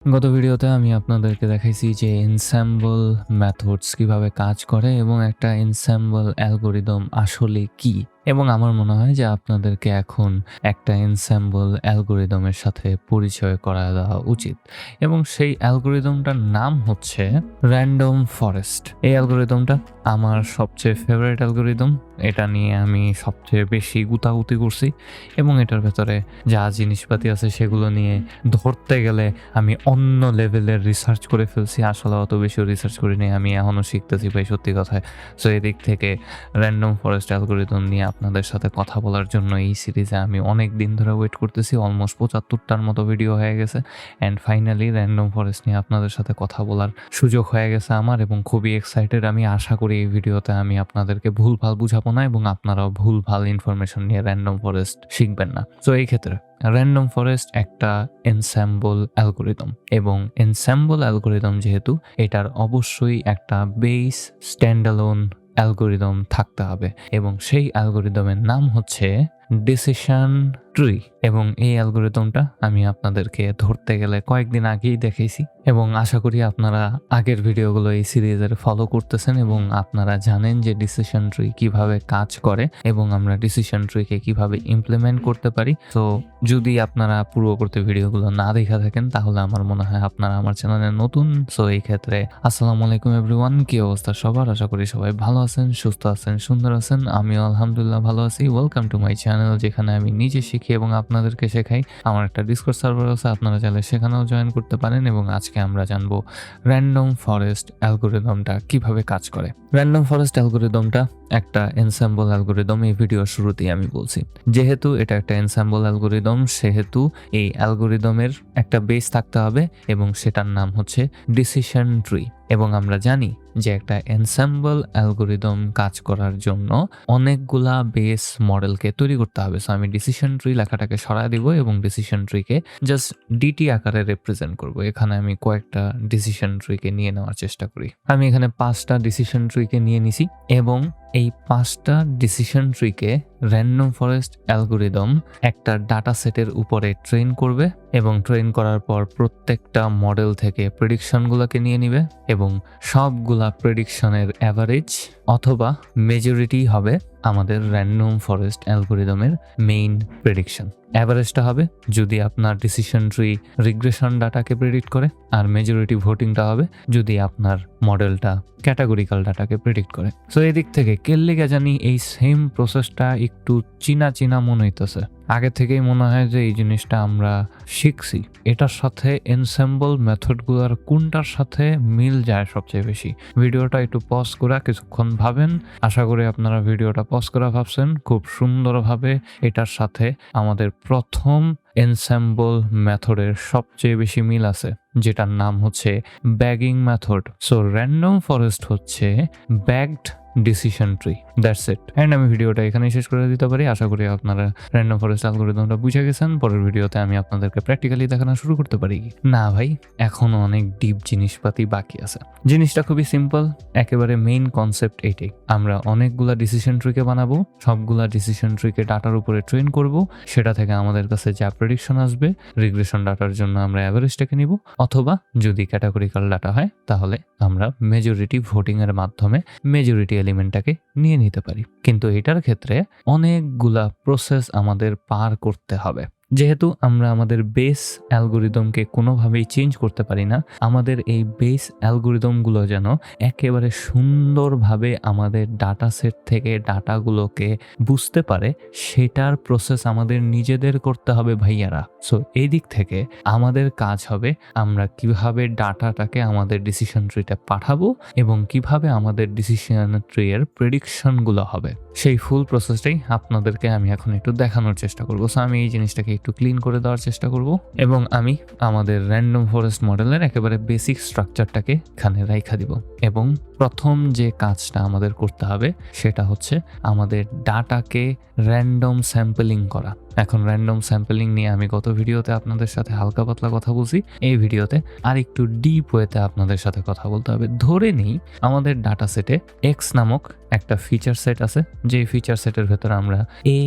গত ভিডিওতে আমি আপনাদেরকে দেখাইছি যে এনসেম্বল মেথডস কিভাবে কাজ করে এবং একটা এনসেম্বল অ্যালগরিদম আসলে কি, এবং আমার মনে হয় যে আপনাদেরকে এখন একটা এনসেম্বল অ্যালগরিদমের সাথে পরিচয় করায় দেওয়া উচিত। এবং সেই অ্যালগরিদমটার নাম হচ্ছে র্যান্ডম ফরেস্ট। এই অ্যালগরিদমটা আমার সবচেয়ে ফেভারিট অ্যালগরিদম। এটা নিয়ে আমি সবচেয়ে বেশি গুতাগুতি করছি এবং এটার ভেতরে যা জিনিসপাতি আছে সেগুলো নিয়ে ধরতে গেলে আমি অন্য লেভেলের রিসার্চ করে ফেলছি। আসলে অত বেশিও রিসার্চ করিনি, আমি এখনও শিখতেছি ভাই, সত্যি কথায়। সো এদিক থেকে র্যান্ডম ফরেস্ট অ্যালগরিদম নিয়ে আপনাদের সাথে কথা বলার জন্য এই সিরিজে আমি অনেক দিন ধরে ওয়েট করতেছি। অলমোস্ট 75টার মতো ভিডিও হয়ে গেছে অ্যান্ড ফাইনালি র্যান্ডম ফরেস্ট নিয়ে আপনাদের সাথে কথা বলার সুযোগ হয়ে গেছে আমার, এবং খুবই এক্সাইটেড। আমি আশা করি এই ভিডিওতে আমি আপনাদেরকে ভুলভাল বুঝাবো না এবং আপনারাও ভুলভাল ইনফরমেশন নিয়ে র্যান্ডম ফরেস্ট শিখবেন না। সো এই ক্ষেত্রে র্যান্ডম ফরেস্ট একটা এনসেম্বল অ্যালগরিদম, এবং এনসেম্বল অ্যালগরিদম যেহেতু, এটার অবশ্যই একটা বেস স্ট্যান্ডঅ্যালোন অ্যালগরিদম থাকতে হবে, এবং সেই অ্যালগরিদমের নাম হচ্ছে ডিসিশন ট্রি। এবং এই অ্যালগরিদমটা আমি আপনাদেরকে ধরতে গেলে কয়েকদিন আগেই দেখাইছি, এবং আশা করি আপনারা আগের ভিডিওগুলো এই সিরিজের ফলো করতেছেন এবং আপনারা জানেন যে ডিসিশন ট্রি কিভাবে কাজ করে এবং আমরা ডিসিশন ট্রিকে কিভাবে ইমপ্লিমেন্ট করতে পারি। তো যদি আপনারা পূর্ববর্তী ভিডিওগুলো না দেখা থাকেন তাহলে আমার মনে হয় আপনারা আমার চ্যানেলে নতুন। সো এই ক্ষেত্রে আসসালামু আলাইকুম এভরিওয়ান, কি অবস্থা সবার? আশা করি সবাই ভালো আছেন, সুস্থ আছেন, সুন্দর আছেন। আমিও আলহামদুলিল্লাহ ভালো আছি। ওয়েলকাম টু মাই চ্যানেল, যেখানে আমি নিজে শিখি এবং আপনাদেরকে শেখাই। আমার একটা ডিসকর্ড সার্ভার আছে, আপনারা চাইলে সেখানেও জয়েন করতে পারেন। এবং আজকে আমরা জানবো র্যান্ডম ফরেস্ট অ্যালগরিদমটা কিভাবে কাজ করে। র্যান্ডম ফরেস্ট অ্যালগরিদমটা একটা এনসেম্বল অ্যালগরিদম, এই ভিডিওর শুরুতেই আমি বলছি। যেহেতু এটা একটা এনসেম্বল অ্যালগরিদম, সেহেতু এই অ্যালগরিদমের একটা বেস থাকতে হবে এবং সেটার নাম হচ্ছে ডিসিশন ট্রি। এবং আমরা জানি যে একটা এনসেম্বল অ্যালগরিদম কাজ করার জন্য অনেকগুলা বেস মডেলকে তৈরি করতে হবে। সো আমি ডিসিশন ট্রি লেখাটাকে সরায় দিব এবং ডিসিশন ট্রিকে জাস্ট ডিটি আকারে রিপ্রেজেন্ট করব। এখানে আমি কয়েকটা ডিসিশন ট্রিকে নিয়ে নেওয়ার চেষ্টা করি। আমি এখানে 5টা ডিসিশন ট্রিকে নিয়ে নিছি এবং এই 5টা ডিসিশন ট্রিকে র্যান্ডম ফরেস্ট অ্যালগরিদম একটা ডাটা সেটের উপরে ট্রেন করবে, এবং ট্রেন করার পর প্রত্যেকটা মডেল থেকে প্রেডিকশনগুলোকে নিয়ে নিবে, এবং সবগুলা প্রেডিকশনের অ্যাভারেজ অথবা মেজরিটি হবে আমাদের র্যান্ডম ফরেস্ট অ্যালগরিদমের মেইন প্রেডিকশন। অ্যাভারেজটা হবে যদি আপনার ডিসিশন ট্রি রিগ্রেশন ডাটাকে প্রেডিক্ট করে, আর মেজরিটি ভোটিংটা হবে যদি আপনার মডেলটা ক্যাটাগরিক্যাল ডাটাকে প্রেডিক্ট করে। সো এদিক থেকে কেল্লিগা জানি এই সেম প্রসেসটা একটু চিনা মনে হইতেছে। আগে থেকেই মনে হয় যে এই জিনিসটা আমরা শিখছি। এটার সাথে এনসেম্বল মেথডগুলোর কোনটার সাথে মিল যায় সবচেয়ে বেশি? ভিডিওটা একটু পজ করে কিছুক্ষণ ভাবেন। আশা করি আপনারা ভিডিওটা পজ করে ভাবছেন। খুব সুন্দরভাবে এটার সাথে আমাদের প্রথম এনসেম্বল মেথডের সবচেয়ে বেশি মিল আছে, যেটার নাম হচ্ছে bagging method. So random forest হচ্ছে bagged decision tree, that's it. And আমি ভিডিওটা এখানেই শেষ করে দিতে পারি। আশা করি আপনারা র্যান্ডম ফরেস্ট অ্যালগরিদমটা বুঝে গেছেন। পরের ভিডিওতে আমি আপনাদেরকে প্র্যাকটিক্যালি দেখানো শুরু করতে পারি। না ভাই, এখনো অনেক ডিপ জিনিসপাতি বাকি আছে। জিনিসটা খুবই সিম্পল, একেবারে মেইন কনসেপ্ট এইটাই। আমরা অনেকগুলা ডিসিশন ট্রিকে বানাবো, সবগুলা ডিসিশন ট্রিকে ডাটার উপরে ট্রেন করব, সেটা থেকে আমাদের কাছে যা প্রেডিকশন আসবে, রিগ্রেশন ডাটার জন্য আমরা অ্যাভারেজটাকে নিব, অথবা যদি ক্যাটাগরিক্যাল ডাটা হয় তাহলে আমরা মেজরিটি ভোটিং এর মাধ্যমে মেজরিটি এলিমেন্টটাকে নিয়ে নিতে পারি। কিন্তু এটার ক্ষেত্রে অনেকগুলা প্রসেস আমাদের পার করতে হবে। যেহেতু আমরা আমাদের বেস অ্যালগরিদমকে কোনোভাবেই চেঞ্জ করতে পারি না, আমাদের এই বেস অ্যালগরিদমগুলো যেন একেবারে সুন্দরভাবে আমাদের ডাটা সেট থেকে ডাটাগুলোকে বুঝতে পারে, সেটার প্রসেস আমাদের নিজেদের করতে হবে ভাইয়ারা। সো এই দিক থেকে আমাদের কাজ হবে আমরা কিভাবে ডাটাটাকে আমাদের ডিসিশন ট্রিতে পাঠাবো এবং কিভাবে আমাদের ডিসিশন ট্রি এর প্রেডিকশনগুলো হবে, সেই ফুল প্রসেসটাই আপনাদেরকে আমি এখন একটু দেখানোর চেষ্টা করবো। সো আমি এই জিনিসটাকে একটু ক্লিন করে দেওয়ার চেষ্টা করব, এবং আমি আমাদের র্যান্ডম ফরেস্ট মডেলের একেবারে বেসিক স্ট্রাকচারটাকে এখানে রাইখা দিব। এবং প্রথম যে কাজটা আমাদের করতে হবে সেটা হচ্ছে আমাদের ডাটাকে র্যান্ডম স্যাম্পলিং করা। এখন র্যান্ডম স্যাম্পলিং নিয়ে আমি গত ভিডিওতে আপনাদের সাথে হালকা পাতলা কথা বলছি। এই ভিডিওতে আর একটু ডিপ ওয়েতে আপনাদের সাথে কথা বলতে হবে। ধরে নিই আমাদের ডাটা সেটে এক্স নামক একটা ফিচার সেট আছে, যে ফিচার সেটের ভেতরে আমরা এ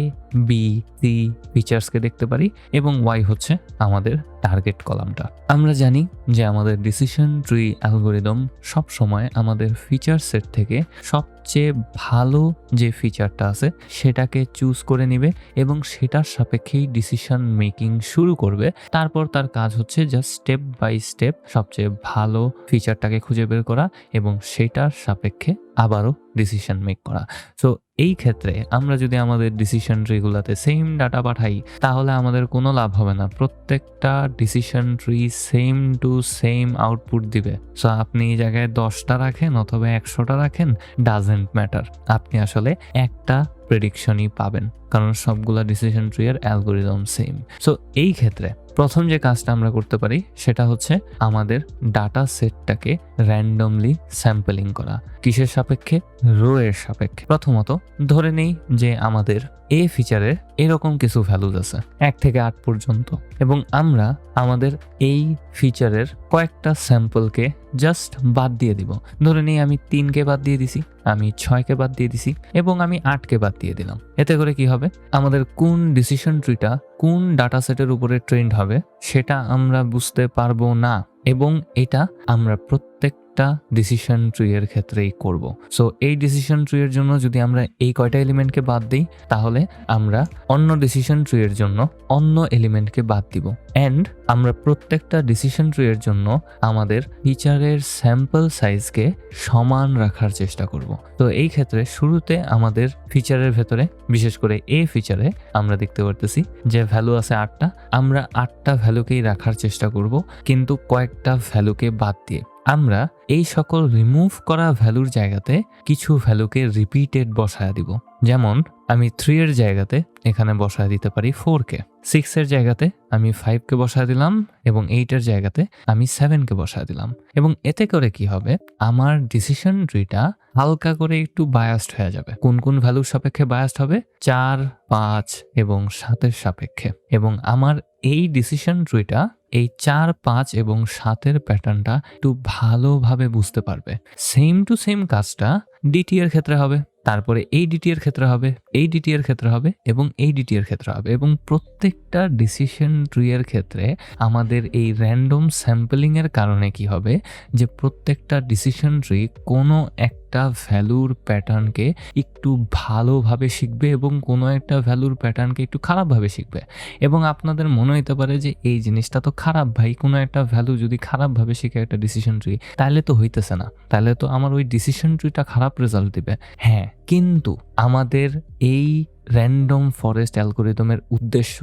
বি সি ফিচার্সকে দেখতে পারি, এবং ওয়াই হচ্ছে আমাদের টার্গেট কলামটা। আমরা জানি যে আমাদের ডিসিশন ট্রি অ্যালগরিদম সবসময় আমাদের ফিচার সেট থেকে সবচেয়ে ভালো যে ফিচারটা আছে সেটাকে চুজ করে নিবে এবং সেটার সাপেক্ষেই ডিসিশন মেকিং শুরু করবে। তারপর তার কাজ হচ্ছে জাস্ট স্টেপ বাই স্টেপ সবচেয়ে ভালো ফিচারটাকে খুঁজে বের করা এবং সেটার সাপেক্ষে আবারও ডিসিশন মেক করা। সো এই ক্ষেত্রে আমরা যদি আমাদের ডিসিশন ট্রিগুলোতে সেম ডাটা পাঠাই তাহলে আমাদের কোনো লাভ হবে না। প্রত্যেকটা decision tree same to same output দিবে। সো আপনি এই জায়গায় 10টা রাখেন অথবা 100টা রাখেন, ডাজেন্ট ম্যাটার, আপনি আসলে একটা প্রেডিকশনই পাবেন, কারণ সবগুলা ডিসিশন ট্রি এর অ্যালগোরিদম সেম। সো এই ক্ষেত্রে প্রথম যে কাজটা আমরা করতে পারি সেটা হচ্ছে আমাদের ডাটা সেটটাকে র্যান্ডমলি স্যাম্পলিং করা। কিসের সাপেক্ষে? রো এর সাপেক্ষে। প্রথমত ধরে নেই যে আমাদের এ ফিচারের এরকম কিছু ভ্যালুজ আছে 1 থেকে 8 পর্যন্ত, এবং আমরা আমাদের এই ফিচারের কয়েকটা স্যাম্পলকে জাস্ট বাদ দিয়ে দিব। ধরে নেই আমি 3কে বাদ দিয়ে দিছি, আমি 6কে বাদ দিয়ে দিছি এবং আমি 8কে বাদ দিয়ে দিলাম। এতে করে কি হবে? আমাদের কোন ডিসিশন ট্রিটা কোন ডাটা সেটের উপরে ট্রেন্ড হবে সেটা আমরা বুঝতে পারবো না, এবং এটা আমরা প্রত্যেকটা ডিসিশন ট্রি এর ক্ষেত্রেই করব। সো এই ডিসিশন ট্রি এর জন্য যদি আমরা এই কয়টা এলিমেন্টকে বাদ দিই তাহলে আমরা অন্য ডিসিশন ট্রি এর জন্য অন্য এলিমেন্টকে বাদ দিব, অ্যান্ড আমরা প্রত্যেকটা ডিসিশন ট্রি এর জন্য আমাদের ফিচারের স্যাম্পল সাইজকে সমান রাখার চেষ্টা করব। তো এই ক্ষেত্রে শুরুতে আমাদের ফিচারের ভেতরে বিশেষ করে এ ফিচারে আমরা দেখতে পারতেছি যে ভ্যালু আছে 8টা, আমরা 8টা ভ্যালুকেই রাখার চেষ্টা করব, কিন্তু কয়েকটা ভ্যালুকে বাদ দিয়ে আমরা এই সকল রিমুভ করা ভ্যালুর জায়গাতে কিছু ভ্যালুকে রিপিটেড বসায় দিব। যেমন আমি 3 এর জায়গাতে এখানে বসায় দিতে পারি 4কে, 6 এর জায়গাতে আমি 5কে বসায় দিলাম এবং 8 এর জায়গাতে আমি 7কে বসায় দিলাম। এবং এতে করে কি হবে? আমার ডিসিশন ট্রিটা হালকা করে একটু বায়াসড হয়ে যাবে। কোন কোন ভ্যালুর সাপেক্ষে বায়াসড হবে? 4, 5 এবং 7 সাপেক্ষে। এবং আমার এই ডিসিশন ট্রিটা এই 4, 5 এবং 7 প্যাটার্নটা একটু ভালোভাবে বুঝতে পারবে। সেম টু সেম কাজটা ডিটি এর ক্ষেত্রে হবে, তারপরে এই ডিটি এর ক্ষেত্রে হবে, এই ডিটি এর ক্ষেত্রে হবে এবং এই ডিটি এর ক্ষেত্রে হবে। এবং প্রত্যেকটা ডিসিশন ট্রি এর ক্ষেত্রে আমাদের এই র্যান্ডম স্যাম্পলিং এর কারণে কি হবে যে প্রত্যেকটা ডিসিশন ট্রি কোনো একটা ভ্যালুর প্যাটার্নকে একটু ভালোভাবে শিখবে এবং কোনো একটা ভ্যালুর প্যাটার্নকে একটু খারাপভাবে শিখবে। এবং আপনাদের মনে হতে পারে যে এই জিনিসটা তো খারাপ ভাই, কোনো একটা ভ্যালু যদি খারাপভাবে শিখে একটা ডিসিশন ট্রি তাহলে তো হইতেছে না, তাহলে তো আমার ওই ডিসিশন ট্রিটা খারাপ রেজাল্ট দিবে। হ্যাঁ, কিন্তু আমাদের এই র্যান্ডম ফরেস্ট অ্যালগরিদমের উদ্দেশ্য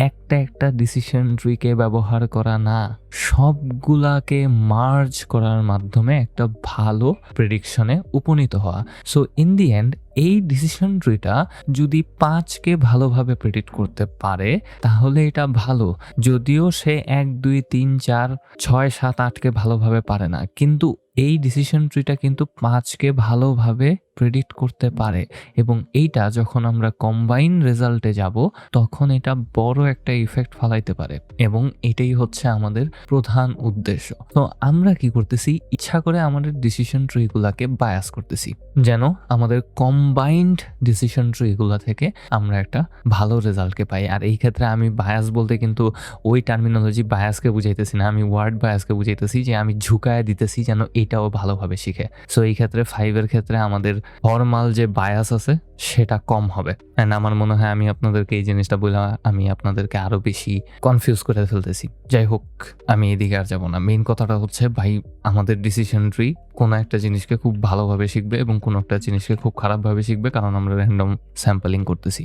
একটা ডিসিশন ট্রিকে ব্যবহার করা না, সবগুলাকে মার্জ করার মাধ্যমে একটা ভালো প্রেডিকশনে উপনীত হওয়া। সো ইন দি এন্ড এই ডিসিশন ট্রিটা যদি 5কে ভালোভাবে প্রেডিক্ট করতে পারে তাহলে এটা ভালো, যদিও সে 1, 2, 3, 4, 6, 7, 8কে ভালোভাবে পারে না, কিন্তু এই ডিসিশন ট্রিটা কিন্তু 5কে ভালোভাবে প্রেডিক্ট করতে পারে। এবং এইটা যখন আমরা কম্বাইন রেজাল্টে যাব তখন এটা বড় একটা ইফেক্ট ফালাইতে পারে, এবং এটাই হচ্ছে আমাদের প্রধান উদ্দেশ্য। তো আমরা কি করতেছি? ইচ্ছা করে আমাদের ডিসিশন ট্রিগুলাকে বায়াস করতেছি যেন আমাদের কম্বাইন্ড ডিসিশন ট্রিগুলা থেকে আমরা একটা ভালো রেজাল্টকে পাই। আর এই ক্ষেত্রে আমি বায়াস বলতে কিন্তু ওই টার্মিনোলজি বায়াসকে বুঝাইতেছি না, আমি ওয়ার্ড বায়াসকে বুঝাইতেছি যে আমি ঝুঁকায় দিতেছি যেন এটাও ভালোভাবে শিখে। সো এই ক্ষেত্রে 5 ক্ষেত্রে আমাদের ফর্মাল যে বায়াস আছে সেটা কম হবে। অ্যান্ড আমার মনে হয় আমি আপনাদেরকে এই জিনিসটা বলে আমি আপনাদেরকে আরো বেশি কনফিউজ করে ফেলতেছি। যাই হোক, আমি এদিকে আর যাবো না। মেইন কথাটা হচ্ছে ভাই, আমাদের ডিসিশন ট্রি কোনো একটা জিনিসকে খুব ভালোভাবে শিখবে এবং কোনো একটা জিনিসকে খুব খারাপভাবে শিখবে, কারণ আমরা র্যান্ডম স্যাম্পলিং করতেছি।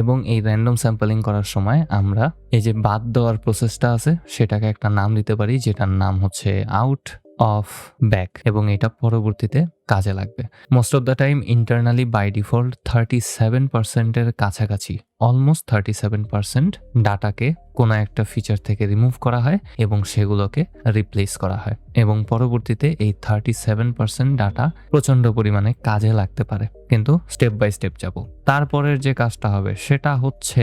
এবং এই র্যান্ডম স্যাম্পলিং করার সময় আমরা এই যে বাদ দেওয়ার প্রসেসটা আছে সেটাকে একটা নাম দিতে পারি, যেটার নাম হচ্ছে আউট অফ ব্যাক, এবং এটা পরবর্তীতে কাজে লাগবে। Most of the time internally by default 37%-এর কাছাকাছি, অলমোস্ট 37% ডাটাকে কোনো একটা ফিচার থেকে রিমুভ করা হয় এবং সেগুলোকে রিপ্লেস করা হয়, এবং পরবর্তীতে এই 37% ডাটা প্রচন্ড পরিমাণে কাজে লাগতে পারে। কিন্তু স্টেপ বাই স্টেপ যাব। তারপরের যে কাজটা হবে সেটা হচ্ছে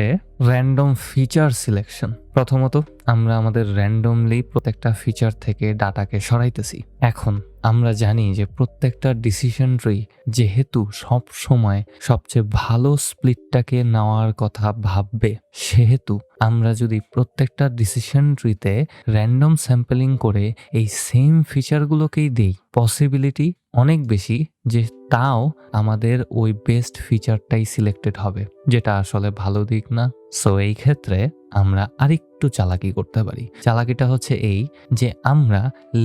র্যান্ডম ফিচার সিলেকশন। প্রথমত আমরা আমাদের র্যান্ডমলি প্রত্যেকটা ফিচার থেকে ডাটাকে সরাইতেছি। এখন আমরা জানি যে প্রত্যেকটা ডিসিশন ট্রি যেহেতু সব সময় সবচেয়ে ভালো স্প্লিটটাকে নেওয়ার কথা ভাববে, সেহেতু আমরা যদি প্রত্যেকটা ডিসিশন ট্রিতে র্যান্ডম স্যাম্পলিং করে এই সেম ফিচারগুলোকেই দিই, পসিবিলিটি অনেক বেশি যে তাও আমাদের ওই বেস্ট ফিচারটাই সিলেক্টেড হবে, যেটা আসলে ভালো দিক না। সো এই ক্ষেত্রে আমরা আরেকটু চালাকি করতে পারি। চালাকিটা হচ্ছে এই যে আমরা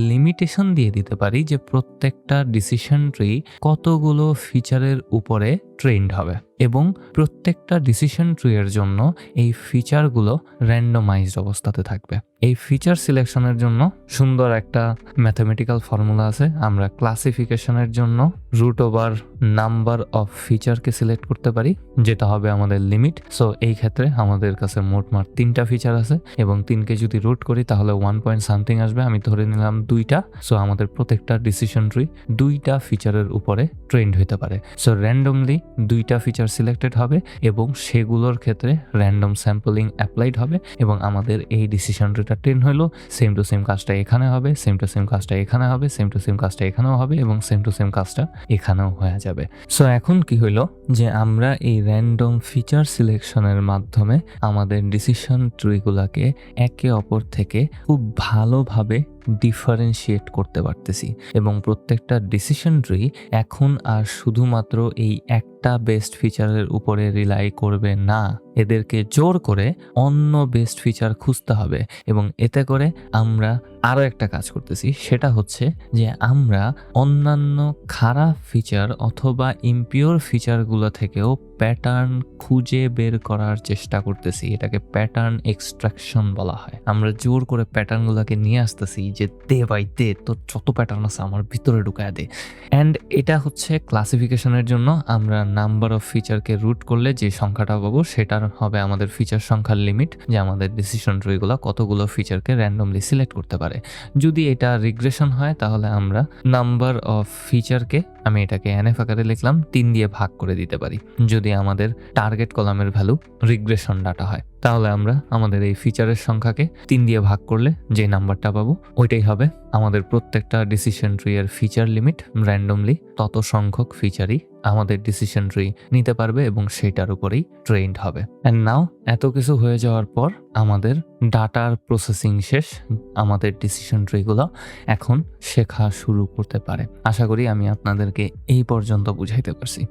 লিমিটেশন দিয়ে দিতে পারি যে প্রত্যেকটা ডিসিশন ট্রি কতগুলো ফিচারের উপরে ট্রেন্ড হবে, এবং প্রত্যেকটা ডিসিশন ট্রি এর জন্য এই ফিচারগুলো র্যান্ডমাইজড অবস্থাতে থাকবে। এই ফিচার সিলেকশনের জন্য সুন্দর একটা ম্যাথমেটিক্যাল ফর্মুলা আছে। আমরা ক্লাসিফিকেশনের জন্য রুট ওভার নাম্বার অফ ফিচারকে সিলেক্ট করতে পারি, যেটা হবে আমাদের লিমিট। সো এই ক্ষেত্রে আমাদের কাছে মোটমাট 3টা ফিচার আছে, এবং 3কে যদি রুট করি তাহলে 1 পয়েন্ট সামথিং আসবে। আমি ধরে নিলাম 2টা। সো আমাদের প্রত্যেকটা ডিসিশন ট্রি 2টা ফিচারের উপরে ট্রেন্ড হতে পারে। সো র্যান্ডমলি 2টা ফিচার সিলেক্টেড হবে এবং সেগুলোর ক্ষেত্রে র্যান্ডম স্যাম্পলিং অ্যাপ্লাইড হবে, এবং আমাদের এই ডিসিশন ট্রিটা ট্রেন হলো সেম টু সেম কাজটা এখানে হবে, সেম টু সেম কাজটা এখানে হবে, সেম টু সেম কাজটা এখানেও হবে, এবং সেম টু সেম কাজটা এখানেও হয়ে যাবে। সো এখন কি হইলো যে আমরা এই র্যান্ডম ফিচার সিলেকশনের মাধ্যমে আমাদের ডিসিশন ট্রিগুলোকে একে অপর থেকে খুব ভালোভাবে ডিফারেন্সিয়েট করতে পারতেছি, এবং প্রত্যেকটা ডিসিশন ট্রি এখন আর শুধুমাত্র এই একটা বেস্ট ফিচারের উপরে রিলাই করবে না, এদেরকে জোর করে অন্য বেস্ট ফিচার খুঁজতে হবে। এবং এতে করে আমরা আরও একটা কাজ করতেছি, সেটা হচ্ছে যে আমরা অন্যান্য খারাপ ফিচার অথবা ইমপিওর ফিচারগুলো থেকেও প্যাটার্ন খুঁজে বের করার চেষ্টা করতেছি। এটাকে প্যাটার্ন এক্সট্রাকশন বলা হয়। আমরা জোর করে প্যাটার্নগুলোকে নিয়ে আসতেছি যে দে ভাই দে, তোর যত প্যাটার্ন আছে আমার ভিতরে ঢুকায় দে। অ্যান্ড এটা হচ্ছে ক্লাসিফিকেশনের জন্য। আমরা নাম্বার অফ ফিচারকে রুট করলে যে সংখ্যাটা পাবো সেটার হবে আমাদের ফিচার সংখ্যার লিমিট, যে আমাদের ডিসিশন ট্রিগুলো কতগুলো ফিচারকে র্যান্ডমলি সিলেক্ট করতে পারে। যদি এটা রিগ্রেশন হয় তাহলে আমরা নাম্বার অফ ফিচারকে, আমি এটাকে এনএফ আকারে লিখলাম, 3 দিয়ে ভাগ করে দিতে পারি। যদি আমাদের টার্গেট কলামের ভ্যালু রিগ্রেশন ডাটা হয় তাহলে আমরা আমাদের এই ফিচারের সংখ্যাকে 3 দিয়ে ভাগ করলে যে নাম্বারটা পাবো ওইটাই হবে আমাদের প্রত্যেকটা ডিসিশন ট্রি এর ফিচার লিমিট। র্যান্ডমলি তত সংখ্যক ফিচারই আমাদের ডিসিশন ট্রি নিতে পারবে এবং সেটার উপরেই ট্রেন্ড হবে। অ্যান্ড নাও এত কিছু হয়ে যাওয়ার পর আমাদের ডাটার প্রসেসিং শেষ। আমাদের ডিসিশন ট্রিগুলো এখন শেখা শুরু করতে পারে। আশা করি আমি আপনাদেরকে এই পর্যন্ত বুঝাইতে পারছি।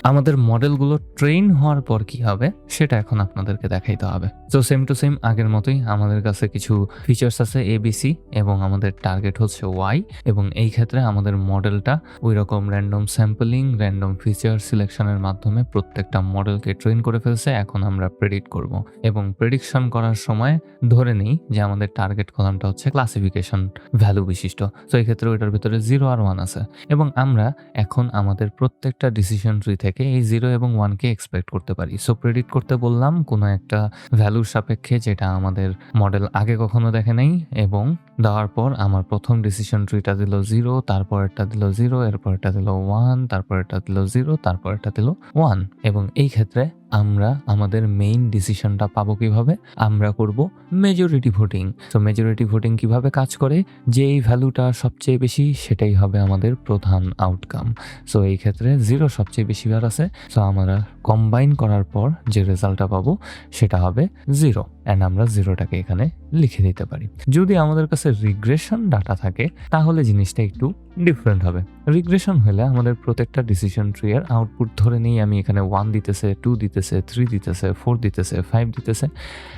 আমাদের মডেলগুলো ট্রেন হওয়ার পর কি হবে সেটা এখন আপনাদেরকে দেখাইতে হবে। তো সেম টু সেম আগের মতোই আমাদের কাছে কিছু ফিচার্স আছে ABC, এবং আমাদের টার্গেট হচ্ছে Y, এবং এই ক্ষেত্রে আমাদের মডেলটা ওই রকম র্যান্ডম স্যাম্পলিং, র্যান্ডম ফিচার সিলেকশনের মাধ্যমে প্রত্যেকটা মডেলকে ট্রেন করে ফেলছে। এখন আমরা প্রেডিক্ট করব, এবং প্রেডিকশন করার সময় ধরে নিই যে আমাদের টার্গেট কলামটা হচ্ছে ক্লাসিফিকেশন ভ্যালু বিশিষ্ট। তো এই ক্ষেত্রে ওইটার ভিতরে 0 আর 1 আছে, এবং আমরা এখন আমাদের প্রত্যেকটা ডিসিশন ট্রি থেকে এই 0 এবং 1কে এক্সপেক্ট করতে পারি। সো প্রেডিক্ট করতে বললাম কোনো একটা ভ্যালুর সাপেক্ষে যেটা আমাদের মডেল আগে কখনো দেখে নাই, এবং দেওয়ার পর আমার প্রথম ডিসিশন ট্রিটা দিল 0, তারপরটা দিল 0, এরপরটা দিল 1, তারপরটা দিল 0, তারপরটা দিল 1। এবং এই ক্ষেত্রে আমরা আমাদের মেইন ডিসিশনটা পাবো কিভাবে? আমরা করব মেজরিটি ভোটিং। তো মেজরিটি ভোটিং কিভাবে কাজ করে? যেই ভ্যালুটা সবচেয়ে বেশি সেটাই হবে আমাদের প্রধান আউটকাম। সো এই ক্ষেত্রে 0 সবচেয়ে বেশি বার আছে, সো আমরা কম্বাইন করার পর যে রেজাল্টটা পাবো সেটা হবে 0, অ্যান্ড আমরা 0টাকে এখানে লিখে দিতে পারি। যদি আমাদের কাছে রিগ্রেশন ডাটা থাকে তাহলে জিনিসটা একটু ডিফারেন্ট হবে। রিগ্রেশন হলে আমাদের প্রত্যেকটা ডিসিশন ট্রি এর আউটপুট ধরে নিই আমি এখানে 1 দিতেছে, 2 দিতেছে, 3 দিতেছে, 4 দিতেছে, 5 দিতেছে,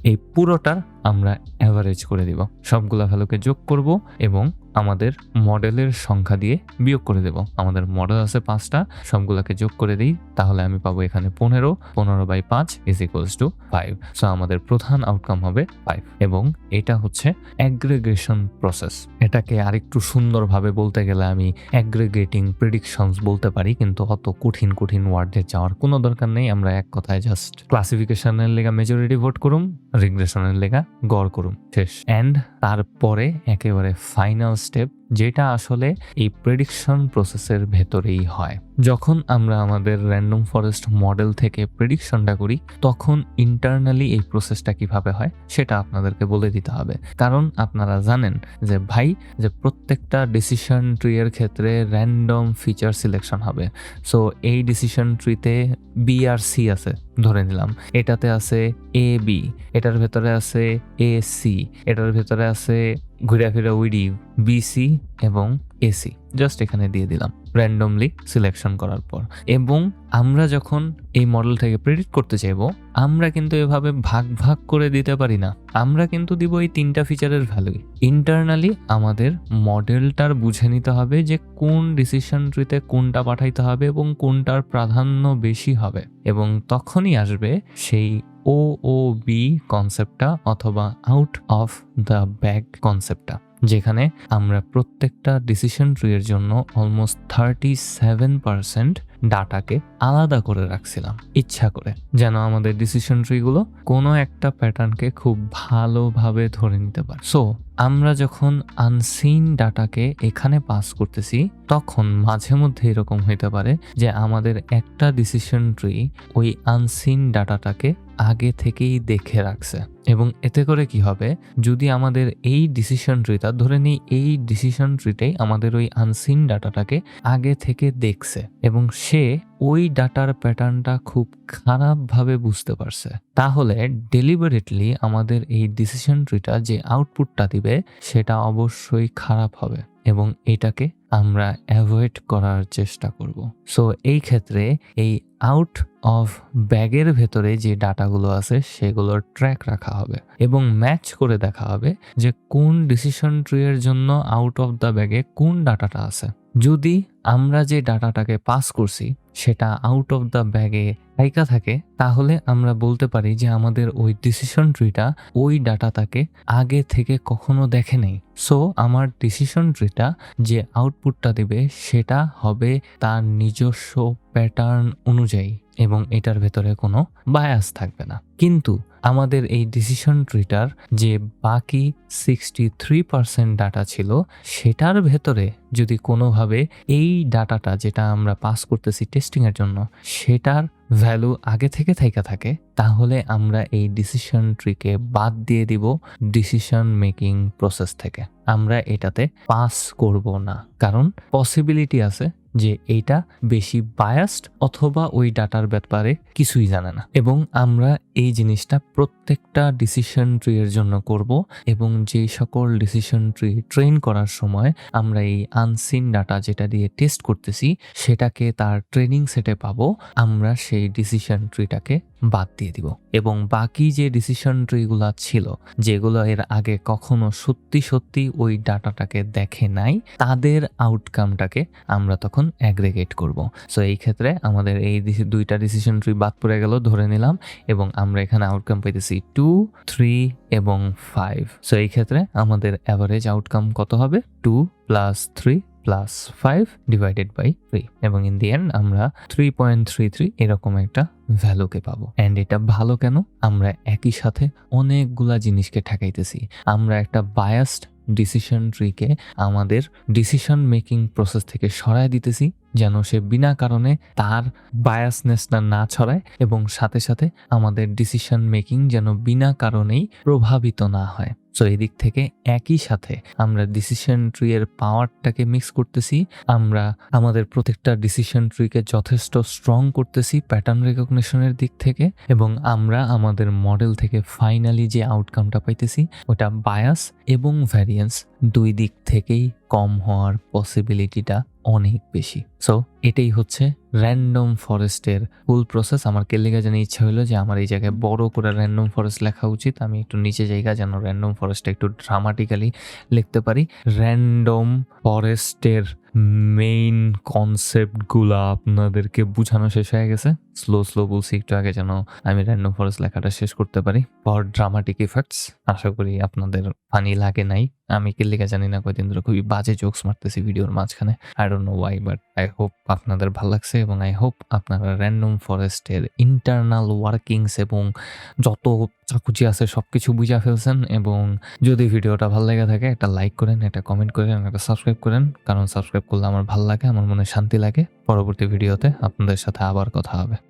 এই পুরোটার আমরা অ্যাভারেজ করে দিব। সবগুলা ভ্যালুকে যোগ করব এবং আমাদের মডেলের সংখ্যা দিয়ে বিয়োগ করে দেব। আমাদের মডেল আছে 5টা, সবগুলাকে যোগ করে দিই তাহলে আমি পাবো এখানে 15, 15/5 = 5। সো আমাদের প্রধান আউটকাম হবে 5, এবং এটা হচ্ছে অ্যাগ্রিগেশন প্রসেস। এটাকে আরেকটু সুন্দরভাবে বলতে গেলে আমি অ্যাগ্রিগেটিং প্রেডিকশনস বলতে পারি, কিন্তু অত কঠিন কঠিন ওয়ার্ডে যাওয়ার কোনো দরকার নেই। আমরা এক কথায় জাস্ট ক্লাসিফিকেশনের লেগা মেজরিটি ভোট করুম, রিগ্রেশনের লেগা গড় করুম, শেষ। অ্যান্ড তারপরে একেবারে ফাইনাল স্টেপ, যেটা আসলে এই প্রেডিকশন প্রসেসের ভেতরেই হয়। যখন আমরা আমাদের র্যান্ডম ফরেস্ট মডেল থেকে প্রেডিকশনটা করি তখন ইন্টারনালি এই প্রসেসটা কিভাবে হয় সেটা আপনাদেরকে বলে দিতে হবে। কারণ আপনারা জানেন যে ভাই যে প্রত্যেকটা ডিসিশন ট্রি এর ক্ষেত্রে র্যান্ডম ফিচার সিলেকশন হবে। সো এই ডিসিশন ট্রিতে B আর C আছে, ধরে নিলাম। এটাতে আছে এ বি, এটার ভেতরে আছে এ সি, এটার ভেতরে আছে ঘুরে ফিরে ওইডি বি সি এবং এসি। জাস্ট এখানে দিয়ে দিলাম র্যান্ডমলি সিলেকশন করার পর। এবং আমরা যখন এই মডেল থেকে প্রেডিক্ট করতে চাইবো, আমরা কিন্তু এভাবে ভাগ ভাগ করে দিতে পারি না। আমরা কিন্তু দিব এই 3টা ফিচারের ভ্যালুই। ইন্টারনালি আমাদের মডেলটার বুঝে নিতে হবে যে কোন ডিসিশন ট্রিতে কোনটা পাঠাইতে হবে এবং কোনটার প্রাধান্য বেশি হবে, এবং তখনই আসবে সেই OOB কনসেপ্টটা অথবা আউট অফ দ্য ব্যাগ কনসেপ্টটা, যেখানে আমরা প্রত্যেকটা ডিসিশন ট্রি এর জন্য অলমোস্ট 37% ডাটাকে আলাদা করে রাখছিলাম ইচ্ছা করে, যেন আমাদের ডিসিশন ট্রিগুলো কোনো একটা প্যাটার্নকে খুব ভালোভাবে ধরে নিতে পারে। সো আমরা যখন আনসিন ডাটাকে এখানে পাস করতেছি, তখন মাঝে মধ্যে এরকম হইতে পারে যে আমাদের একটা ডিসিশন ট্রি ওই আনসিন ডাটাটাকে আগে থেকেই দেখে রাখছে। এবং এতে করে কি হবে, যদি আমাদের এই ডিসিশন ট্রিটা ধরে নিই, এই ডিসিশন ট্রিটাই আমাদের ওই আনসিন ডাটাটাকে আগে থেকে দেখছে এবং সে ওই ডাটার প্যাটার্নটা খুব খারাপভাবে বুঝতে পারছে, তাহলে ডেলিবারেটলি আমাদের এই ডিসিশন ট্রিটা যে আউটপুটটা দিবে সেটা অবশ্যই খারাপ হবে এবং এটাকে আমরা অ্যাভয়েড করার চেষ্টা করব। সো এই ক্ষেত্রে এই আউট অফ ব্যাগের ভেতরে যে ডাটাগুলো আছে সেগুলোর ট্র্যাক রাখা হবে এবং ম্যাচ করে দেখা হবে যে কোন ডিসিশন ট্রি এর জন্য আউট অফ দ্য ব্যাগে কোন ডাটাটা আছে। যদি আমরা যে ডাটাটাকে পাস করছি সেটা আউট অফ দ্য ব্যাগে লাইকা থাকে, তাহলে আমরা বলতে পারি যে আমাদের ওই ডিসিশন ট্রিটা ওই ডাটাটাকে আগে থেকে কখনো দেখে নেই। সো আমার ডিসিশন ট্রিটা যে আউটপুটটা দেবে সেটা হবে তার নিজস্ব প্যাটার্ন অনুযায়ী এবং এটার ভেতরে কোনো বায়াস থাকবে না। কিন্তু আমাদের এই ডিসিশন ট্রিটার যে বাকি 63% ডাটা ছিল সেটার ভেতরে যদি কোনোভাবে এই ডাটাটা যেটা আমরা পাস করতেছি টেস্টিং এর জন্য সেটার ভ্যালু আগে থেকে থাইকা থাকে, তাহলে আমরা এই ডিসিশন ট্রিকে বাদ দিয়ে দিব ডিসিশন মেকিং প্রসেস থেকে। আমরা এটাতে পাস করব না, কারণ পসিবিলিটি আছে যে এইটা বেশি বায়াসড অথবা ওই ডাটার ব্যাপারে কিছুই জানে না। এবং আমরা এই জিনিসটা প্রত্যেকটা ডিসিশন ট্রি এর জন্য করব এবং যে সকল ডিসিশন ট্রি ট্রেন করার সময় আমরা এই আনসিন ডাটা যেটা দিয়ে টেস্ট করতেছি সেটাকে তার ট্রেনিং সেটে পাবো, আমরা সেই ডিসিশন ট্রিটাকে বাদ দিয়ে দিব এবং বাকি যে ডিসিশন ট্রিগুলো ছিল যেগুলো এর আগে কখনো সত্যি সত্যি ওই ডাটাটাকে দেখে নাই, তাদের আউটকামটাকে আমরা তখন অ্যাগ্রিগেট করব। সো এই ক্ষেত্রে আমাদের এই 2টা ডিসিশন ট্রি বাদ পড়ে গেল ধরে নিলাম, এবং আমরা এখানে আউটকাম পাইতেছি 2, 3 এবং 5। সো এই ক্ষেত্রে আমাদের অ্যাভারেজ আউটকাম কত হবে? 2 + 3 + 5 ডিভাইডেড বাই 3, এবং ইন দি এন্ড আমরা 3.33 এরকম একটা ভ্যালুকে পাবো। অ্যান্ড এটা ভালো কেন? আমরা একই সাথে অনেকগুলা জিনিসকে ঠেকাইতেছি। আমরা একটা বায়াসড ডিসিশন ট্রিকে আমাদের ডিসিশন মেকিং প্রসেস থেকে সরায় দিতেছি, যেন সে বিনা কারণে তার বায়াসনেসটা না ছড়ায় এবং সাথে সাথে আমাদের ডিসিশন মেকিং যেন বিনা কারণেই প্রভাবিত না হয়। সো এদিক থেকে একই সাথে আমরা ডিসিশন ট্রি এর পাওয়ারটাকে মিক্স করতেছি, আমরা আমাদের প্রত্যেকটা ডিসিশন ট্রিকে যথেষ্ট স্ট্রং করতেছি প্যাটার্ন রেকগনিশনের দিক থেকে, এবং আমরা আমাদের মডেল থেকে ফাইনালি যে আউটকামটা পাইতেছি ওটা বায়াস এবং ভ্যারিয়েন্স দুই দিক থেকেই কম হওয়ার পসিবিলিটিটা অনেক বেশি। সো এটাই হচ্ছে র্যান্ডম ফরেস্টের ফুল প্রসেস। আমার কেলিগা জানি ইচ্ছা হলো যে আমার এই জায়গায় বড় করে র্যান্ডম ফরেস্ট লেখা উচিত, আমি একটু নিচে জায়গা যেন র্যান্ডম ফরেস্টটা একটু ড্রামাটিক্যালি লিখতে পারি। র্যান্ডম ফরেস্টের মেইন কনসেপ্টগুলা আপনাদেরকে বোঝানো শেষ হয়ে গেছে। স্লো বলছি একটু আগে, যেন আমি র্যান্ডম ফরেস্ট লেখাটা শেষ করতে পারি ফর ড্রামাটিক ইফেক্টস। আশা করি আপনাদের ফানি লাগে নাই। আমি কেলিগা জানি না, কয়দিন ধরে খুবই বাজে জোকস মারতেছি ভিডিওর মাঝখানে, I don't know Y, but I hope আপনাদের ভালো লাগছে এবং আই হোপ আপনারা র্যান্ডম ফরেস্টের ইন্টারনাল ওয়ার্কিংস এবং যত চাকুচি আছে সবকিছু বুঝা ফেলছেন। এবং যদি ভিডিওটা ভালো লেগে থাকে একটা লাইক করেন, একটা কমেন্ট করেন, একটা সাবস্ক্রাইব করেন, কারণ সাবস্ক্রাইব করলে আমার ভালো লাগে, আমার মনে শান্তি লাগে। পরবর্তী ভিডিওতে আপনাদের সাথে আবার কথা হবে।